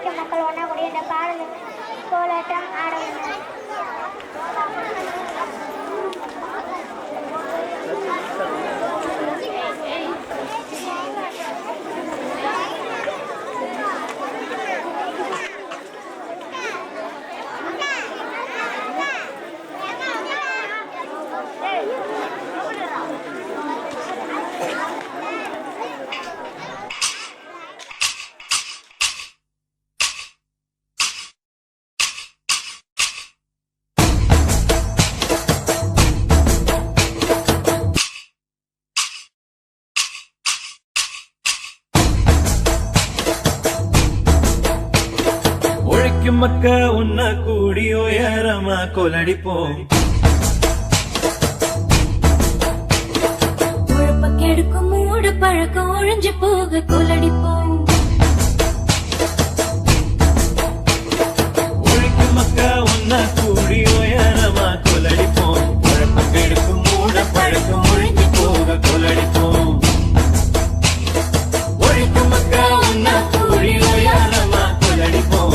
உழைக்கும் மக்கள் ஒன்றா கூடிய இந்த பாடல் கோலாட்டம் ஆடவில்லை. மக்க உன்ன கூடி உயரமா கொலடிப்போம். கெடுக்கும் மூடு பழக்கம் ஒழிஞ்சு போக கொலடிப்போம். ஒழிக்கும் மக்க உன்ன கூடி உயரமா கொலடிப்போம். குழப்பம் கெடுக்கும் மூட பழக்கம் ஒழிஞ்சு போக கொலடிப்போம். ஒழிக்கும் மக்க உன்ன கூடி உயரமா கொலடிப்போம்.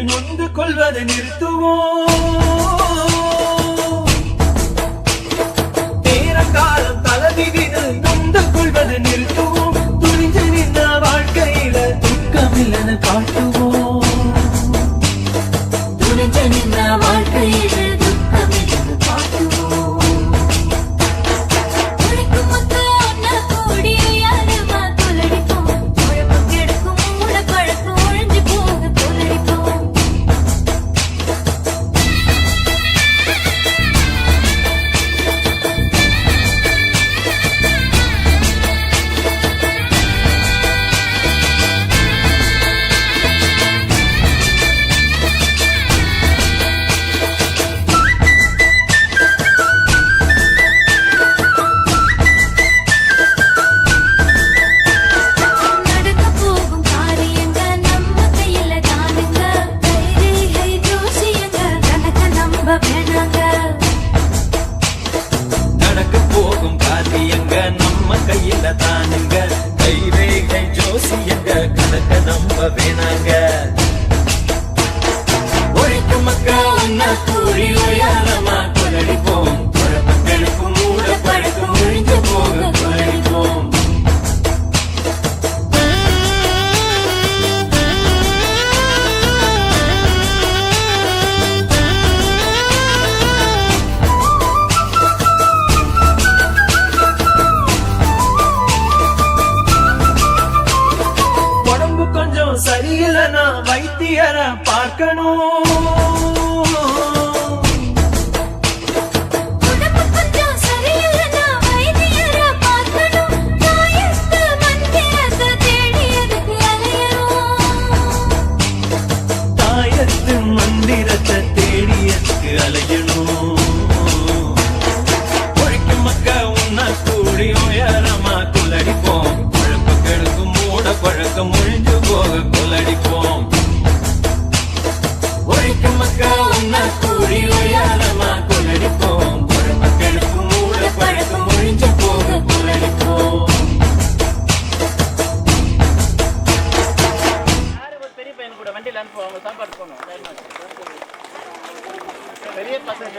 நொந்து கொள்வதை நிறுத்துவோம். நேர காலம் தலைவிதில் நொந்து கொள்வதை நிறுத்துவோம். துணிஞ்சு நின்ற வாழ்க்கையில துக்கமில்லன காட்டுவோம். துணிஞ்சு நின்ற வாழ்க்கையில துக்கமில்லன காட்டுவோம். நடக்க போகும் காரியங்க நம்ம கையில தானுங்க. கைரேகை ஜோசியங்க கணக்க நம்ப வேணாங்க. ஒழிக்கும் மக்கா உன்ன கூறி உயரமா கொலடிப்போம். குழப்பங்களுக்கும் மூட பழக்கம் ஒழிஞ்சு போக கொலடிப்போம். சரியில்லைனா வைத்தியரை பார்க்கணும். தாயத்து மந்திரத்தை தேடியதுக்கு அலையணும். ஒழிக்கும் மக்க உன்ன கூடி உயரமா கொலடிப்போம். குழப்பம் கெடுக்கும் மூட பழக்கம் ஒழிஞ்சு போக கொலடிப்போம். ஒழிக்கும் மக்கா உன்ன கூடி உயரமா கொலடிப்போம். குழப்பம் கெடுக்கும் மூட பழக்கம் ஒழிஞ்சு போக கொலடிப்போம். பெரிய பையன் கூட வண்டியில் அனுப்புவாங்க. சாப்பாடு போகணும் பெரிய பசங்க